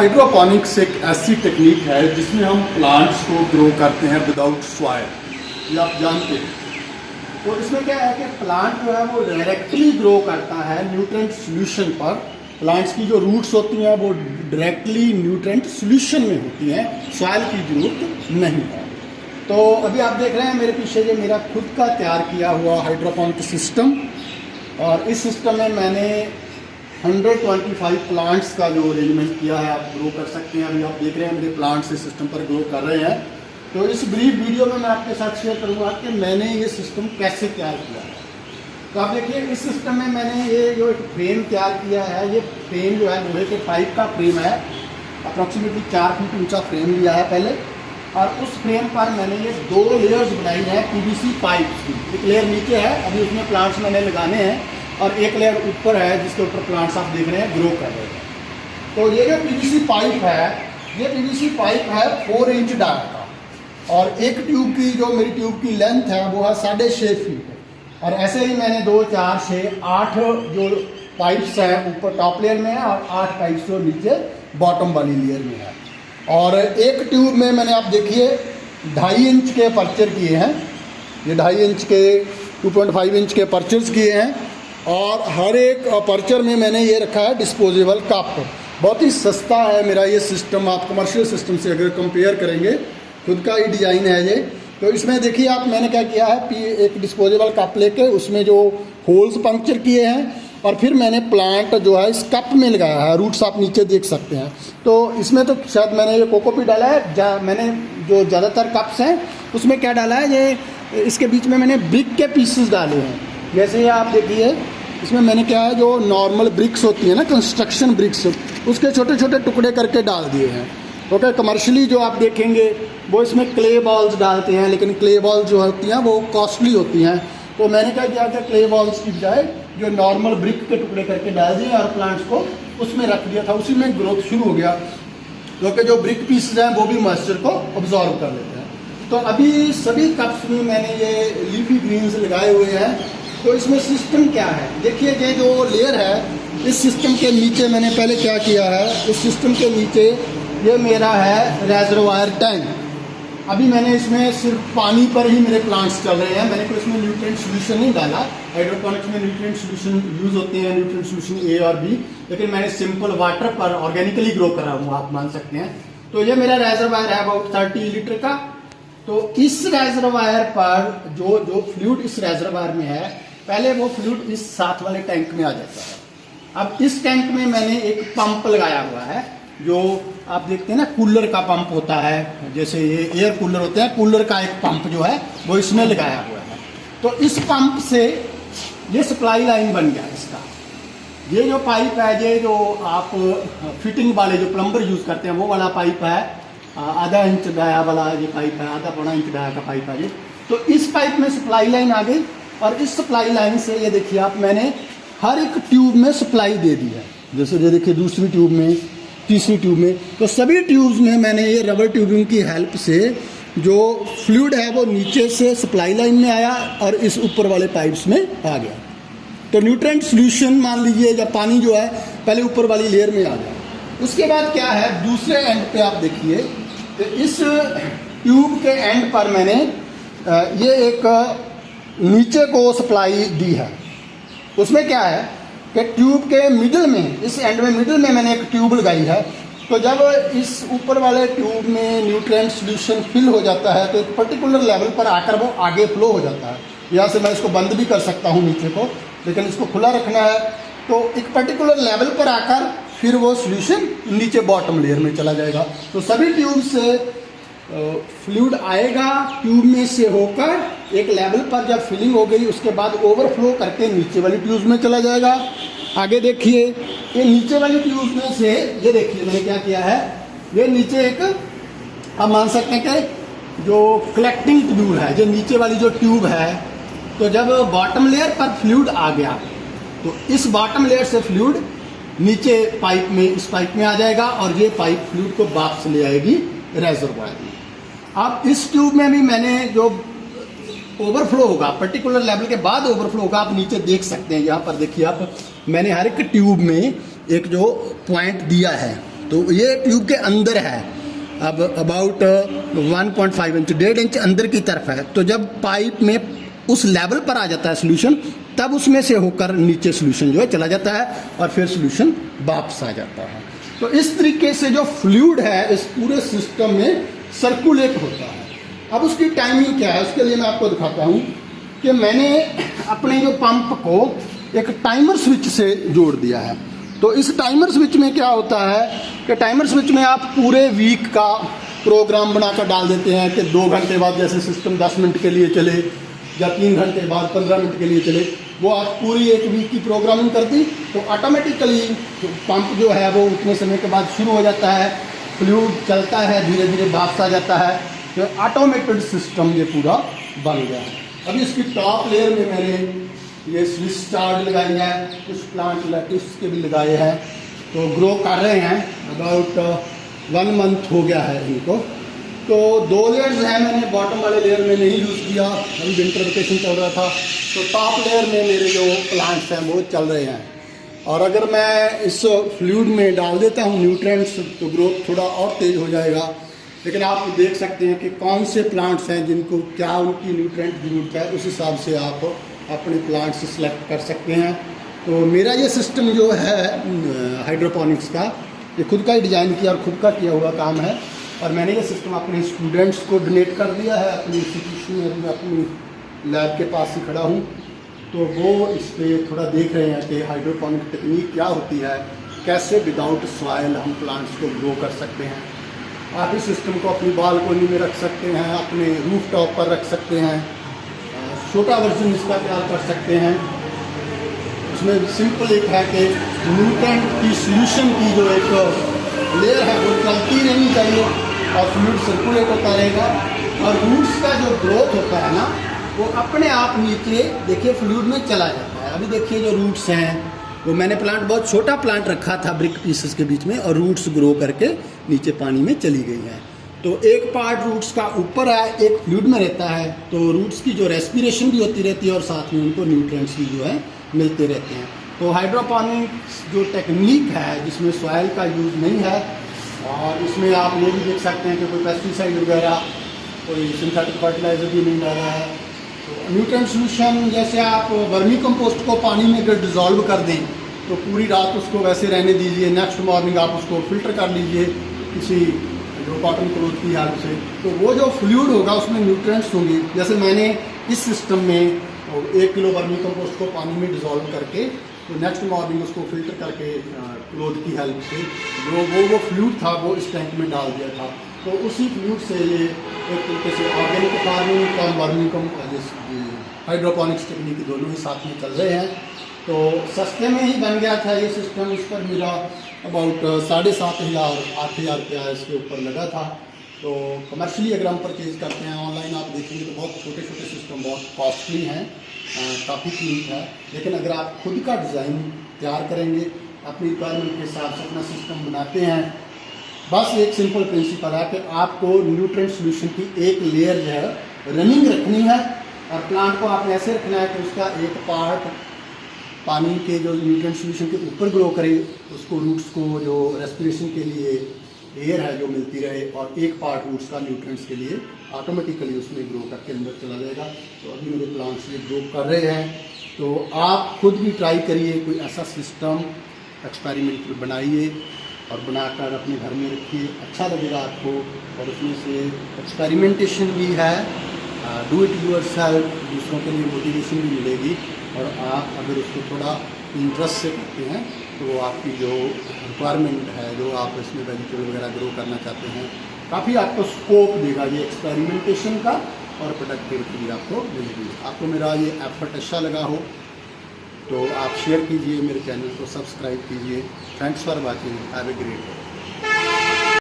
Hydroponics एक ऐसी technique है जिसमें हम प्लांट्स को ग्रो करते हैं विदाउट सॉइल, ये आप जानते हैं। तो इसमें क्या है कि प्लांट जो है वो डायरेक्टली ग्रो करता है न्यूट्रिएंट सॉल्यूशन पर। प्लांट्स की जो रूट्स होती हैं वो डायरेक्टली न्यूट्रिएंट सॉल्यूशन में होती हैं, सॉइल की जरूरत नहीं है। तो अभी आप देख रहे हैं मेरे पीछे ये मेरा खुद का तैयार किया हुआ हाइड्रोपोनिक सिस्टम, और इस सिस्टम में मैंने 125 प्लांट्स का जो अरेंजमेंट किया है। आप ग्रो कर सकते हैं। अभी आप देख रहे हैं मेरे प्लांट्स इस सिस्टम पर ग्रो कर रहे हैं। तो इस ब्रीफ वीडियो में मैं आपके साथ शेयर करूंगा कि मैंने ये सिस्टम कैसे तैयार किया है। तो आप देखिए इस सिस्टम में मैंने ये जो एक फ्रेम तैयार किया है, ये फ्रेम जो है लोहे के पाइप का फ्रेम है। अप्रॉक्सीमेटली 4 फीट ऊंचा फ्रेम लिया है पहले, और उस फ्रेम पर मैंने ये 2 लेयर्स बनाई है पीवीसी पाइप की। एक लेयर नीचे है, अभी उसमें प्लांट्स मैंने लगाने हैं, और एक लेयर ऊपर है जिसके ऊपर प्लांट्स आप देख रहे हैं ग्रो कर रहे हैं। तो ये जो पीवीसी पाइप है, ये पीवीसी पाइप है 4 इंच डाया का, और एक ट्यूब की जो मेरी ट्यूब की लेंथ है वो है 6.5 फीट। और ऐसे ही मैंने 2, 4, 6, 8 जो पाइप्स हैं ऊपर टॉप लेयर में है, और 8 पाइप्स जो नीचे बॉटम वाली लेयर में है। और एक ट्यूब में मैंने आप देखिए 2.5 इंच के पर्चर किए हैं। ये 2.5 इंच के 2.5 इंच के पर्चर्स किए हैं, और हर एक पर्चर में मैंने ये रखा है डिस्पोजेबल कप। बहुत ही सस्ता है मेरा ये सिस्टम, आप कमर्शियल सिस्टम से अगर कंपेयर करेंगे, खुद का ही डिज़ाइन है ये। तो इसमें देखिए आप मैंने क्या किया है, एक डिस्पोजेबल कप लेके उसमें जो होल्स पंक्चर किए हैं, और फिर मैंने प्लांट जो है इस कप में लगाया है। रूट्स आप नीचे देख सकते हैं। तो इसमें तो शायद मैंने ये कोकोपीट डाला है। मैंने जो ज़्यादातर कप्स हैं उसमें क्या डाला है, ये इसके बीच में मैंने ब्रिक के पीसेस डाले हैं। जैसे ये आप देखिए इसमें मैंने क्या है, जो नॉर्मल ब्रिक्स होती है ना, कंस्ट्रक्शन ब्रिक्स, उसके छोटे छोटे टुकड़े करके डाल दिए हैं। ओके, कमर्शियली जो आप देखेंगे वो इसमें क्ले बॉल्स डालते हैं, लेकिन क्ले बॉल्स जो होती हैं वो कॉस्टली होती हैं। तो मैंने क्या किया था, क्ले बॉल्स की बजाय जो नॉर्मल ब्रिक के टुकड़े करके डाल दिए और प्लांट्स को उसमें रख दिया था। उसी में ग्रोथ शुरू हो गया, क्योंकि जो ब्रिक पीसेज हैं वो भी मॉइस्चर को ऑब्जॉर्व कर लेते हैं। तो अभी सभी कप्स में मैंने ये लीफी ग्रीन्स लगाए हुए हैं। तो इसमें सिस्टम क्या है, देखिए ये जो लेयर है, इस सिस्टम के नीचे मैंने पहले क्या किया है, इस सिस्टम के नीचे ये मेरा है रेजरवायर टैंक। अभी मैंने इसमें सिर्फ पानी पर ही मेरे प्लांट्स चल रहे हैं। मैंने कोई इसमें न्यूट्रिएंट सॉल्यूशन नहीं डाला। हाइड्रोपोनिक्स में न्यूट्रिएंट सॉल्यूशन यूज होते हैं, न्यूट्रिएंट सॉल्यूशन ए और बी, लेकिन मैंने सिंपल वाटर पर ऑर्गेनिकली ग्रो करा हूँ, आप मान सकते हैं। तो ये मेरा रेजरवायर है अबाउट 30 लीटर का। तो इस रेजरवायर पर जो फ्लूइड इस रेजरवायर में है, पहले वो फ्लूइड इस साथ वाले टैंक में आ जाता है। अब इस टैंक में मैंने एक पंप लगाया हुआ है, जो आप देखते हैं ना कूलर का पंप होता है, जैसे ये एयर कूलर होते हैं, कूलर का एक पंप जो है वो इसमें लगाया हुआ है। तो इस पंप से ये सप्लाई लाइन बन गया इसका। ये जो पाइप है, ये जो आप फिटिंग वाले जो प्लम्बर यूज करते हैं वो वाला पाइप है, आधा इंच डाया वाला ये पाइप है, आधा पौना इंच डाया का पाइप है ये। तो इस पाइप में सप्लाई लाइन आ गई, और इस सप्लाई लाइन से ये देखिए आप, मैंने हर एक ट्यूब में सप्लाई दे दी है। जैसे ये देखिए दूसरी ट्यूब में, तीसरी ट्यूब में, तो सभी ट्यूब्स में मैंने ये रबर ट्यूबिंग की हेल्प से जो फ्लूइड है वो नीचे से सप्लाई लाइन में आया और इस ऊपर वाले पाइप्स में आ गया। तो न्यूट्रिएंट सॉल्यूशन मान लीजिए, जब पानी जो है पहले ऊपर वाली लेयर में आ गया। उसके बाद क्या है, दूसरे एंड पे आप देखिए, तो इस ट्यूब के एंड पर मैंने ये एक नीचे को सप्लाई दी है। उसमें क्या है कि ट्यूब के मिडिल में, इस एंड में मिडिल में मैंने एक ट्यूब लगाई है। तो जब इस ऊपर वाले ट्यूब में न्यूट्रिएंट सॉल्यूशन फिल हो जाता है, तो एक पर्टिकुलर लेवल पर आकर वो आगे फ्लो हो जाता है। यहाँ से मैं इसको बंद भी कर सकता हूँ नीचे को, लेकिन इसको खुला रखना है। तो एक पर्टिकुलर लेवल पर आकर फिर वो सॉल्यूशन नीचे बॉटम लेयर में चला जाएगा। तो सभी ट्यूब से फ्लूइड आएगा, ट्यूब में से होकर एक लेवल पर जब फिलिंग हो गई, उसके बाद ओवरफ्लो करके नीचे वाली ट्यूब में चला जाएगा। आगे देखिए, ये नीचे वाली ट्यूब में से, ये देखिए मैंने क्या किया है, ये नीचे एक आप मान सकते हैं कि जो कलेक्टिंग ट्यूब है, जो नीचे वाली जो ट्यूब है, तो जब बॉटम लेयर पर फ्लूइड आ गया, तो इस बॉटम लेयर से फ्लूइड नीचे पाइप में, इस पाइप में आ जाएगा, और ये पाइप फ्लूइड को वापस ले आएगी रेजरवायर में। अब इस ट्यूब में भी मैंने जो ओवरफ्लो होगा, पर्टिकुलर लेवल के बाद ओवरफ्लो होगा, आप नीचे देख सकते हैं। यहाँ पर देखिए आप, मैंने हर एक ट्यूब में एक जो पॉइंट दिया है, तो ये ट्यूब के अंदर है, अब अबाउट 1.5 इंच 1.5 इंच अंदर की तरफ है। तो जब पाइप में उस लेवल पर आ जाता है सोल्यूशन, तब उसमें से होकर नीचे सोल्यूशन जो है चला जाता है और फिर सोल्यूशन वापस आ जाता है। तो इस तरीके से जो फ्लूइड है इस पूरे सिस्टम में सर्कुलेट होता है। अब उसकी टाइमिंग क्या है, उसके लिए मैं आपको दिखाता हूँ कि मैंने अपने जो पंप को एक टाइमर स्विच से जोड़ दिया है। तो इस टाइमर स्विच में क्या होता है कि टाइमर स्विच में आप पूरे वीक का प्रोग्राम बनाकर डाल देते हैं कि 2 घंटे बाद जैसे सिस्टम 10 मिनट के लिए चले या 3 घंटे बाद 15 मिनट के लिए चले, वो आप पूरी एक वीक की प्रोग्रामिंग कर दी तो ऑटोमेटिकली पंप जो है वो उतने समय के बाद शुरू हो जाता है, फ्लूइड चलता है, धीरे धीरे वापस आ जाता है। तो ऑटोमेटेड सिस्टम ये पूरा बन गया है। अभी इसकी टॉप लेयर में मैंने ये स्विच स्टार्ट लगाई है, कुछ प्लांट लेटिस के भी लगाए हैं, तो ग्रो कर रहे हैं। अबाउट 1 मंथ हो गया है इनको। तो 2 लेयर्स हैं, मैंने बॉटम वाले लेयर में नहीं यूज़ किया, अभी विंटर वेकेशन चल रहा था। तो टॉप लेयर में मेरे जो प्लांट्स हैं वो चल रहे हैं। और अगर मैं इस फ्लूइड में डाल देता हूँ न्यूट्रिएंट्स तो ग्रोथ थोड़ा और तेज़ हो जाएगा। लेकिन आप देख सकते हैं कि कौन से प्लांट्स हैं जिनको क्या उनकी न्यूट्रिएंट ज़रूरत है, उस हिसाब से आप अपने प्लांट्स सेलेक्ट कर सकते हैं। तो मेरा ये सिस्टम जो है हाइड्रोपोनिक्स का, ये खुद का ही डिज़ाइन किया और खुद का किया हुआ काम है। और मैंने ये सिस्टम अपने स्टूडेंट्स को डोनेट कर दिया है अपनी इंस्टीट्यूशन में। मैं अपनी लैब के पास ही खड़ा हूँ, तो वो इस पर थोड़ा देख रहे हैं कि हाइड्रोपोनिक टेक्निक क्या होती है, कैसे विदाउट सॉइल हम प्लांट्स को ग्रो कर सकते हैं। आप इस सिस्टम को अपनी बालकोनी में रख सकते हैं, अपने रूफ टॉप पर रख सकते हैं, छोटा वर्जन इसका तैयार कर सकते हैं। उसमें सिंपल एक है कि न्यूट्रिएंट की सोल्यूशन की जो एक लेयर है वो चलती रहनी चाहिए और फ्लूइड सर्कुलेट होता रहेगा। और रूट्स का जो ग्रोथ होता है ना, वो अपने आप नीचे देखिए फ्लूइड में चला जाता है। अभी देखिए जो रूट्स हैं, वो मैंने प्लांट बहुत छोटा प्लांट रखा था ब्रिक पीसेस के बीच में, और रूट्स ग्रो करके नीचे पानी में चली गई हैं। तो एक पार्ट रूट्स का ऊपर है, एक फ्लूइड में रहता है। तो रूट्स की जो रेस्पिरेशन भी होती रहती है और साथ में उनको न्यूट्रिएंट्स भी जो है मिलते रहते हैं। तो हाइड्रोपोनिक्स जो टेक्निक है जिसमें सॉइल का यूज़ नहीं है, और इसमें आप ये भी देख सकते हैं कि कोई पेस्टिसाइड वगैरह, कोई सिंथेटिक फर्टिलाइज़र भी नहीं डाला है। तो न्यूट्रिएंट सोल्यूशन जैसे आप वर्मी कंपोस्ट को पानी में अगर डिज़ोल्व कर दें तो पूरी रात उसको वैसे रहने दीजिए, नेक्स्ट मॉर्निंग आप उसको फिल्टर कर लीजिए किसी जो कॉटन क्लोथ की हेल्प से, तो वो जो फ्लूइड होगा उसमें न्यूट्रिएंट्स होंगे। जैसे मैंने इस सिस्टम में 1 किलो वर्मी कंपोस्ट को पानी में डिज़ोल्व करके तो नेक्स्ट मॉर्निंग उसको फिल्टर करके क्लोथ की हेल्प से जो वो फ्लूइड था वो इस टैंक में डाल दिया था। तो उसी फ्लूइड से ये एक तरीके से ऑर्गेनिक फार्मिंग का वर्मी हाइड्रोपोनिक्स टेक्निक दोनों ही साथ में चल रहे हैं। तो सस्ते में ही बन गया था ये सिस्टम। इस पर मेरा अबाउट 7,500-8,000 रुपया इसके ऊपर लगा था। तो कमर्शियली अगर हम परचेज़ करते हैं ऑनलाइन, आप देखेंगे तो बहुत छोटे छोटे सिस्टम बहुत कॉस्टली हैं, काफ़ी कीमत है। लेकिन अगर आप खुद का डिज़ाइन तैयार करेंगे, अपनी रिक्वायरमेंट के हिसाब से अपना सिस्टम बनाते हैं, बस एक सिंपल प्रिंसिपल है कि आपको न्यूट्रिएंट सोल्यूशन की एक लेयर जो है रनिंग रखनी है, और प्लांट को आपने ऐसे रखना है कि उसका एक पार्ट पानी के जो न्यूट्रिएंट सोल्यूशन के ऊपर ग्रो करे, उसको रूट्स को जो रेस्पिरेशन के लिए एयर है जो मिलती रहे, और एक पार्ट रूट्स का न्यूट्रिएंट्स के लिए ऑटोमेटिकली उसमें ग्रो करके अंदर चला जाएगा। तो अभी मेरे प्लांट्स ये ग्रो कर रहे हैं। तो आप खुद भी ट्राई करिए, कोई ऐसा सिस्टम एक्सपेरिमेंट बनाइए और बनाकर अपने घर में रखिए, अच्छा लगेगा आपको। और उसमें से एक्सपेरिमेंटेशन भी है, डू इट योरसेल्फ, दूसरों के लिए मोटिवेशन भी मिलेगी। और आप अगर उसको थोड़ा इंटरेस्ट से करते हैं तो वो आपकी जो रिक्वायरमेंट है, जो आप इसमें वेजिटेबल वगैरह ग्रो करना चाहते हैं, काफ़ी आपको स्कोप देगा ये एक्सपेरिमेंटेशन का, और प्रोडक्टिविटी भी आपको मिलेगी। आपको मेरा ये एफर्ट अच्छा लगा हो तो आप शेयर कीजिए, मेरे चैनल को सब्सक्राइब कीजिए। Thanks for watching, have a great day.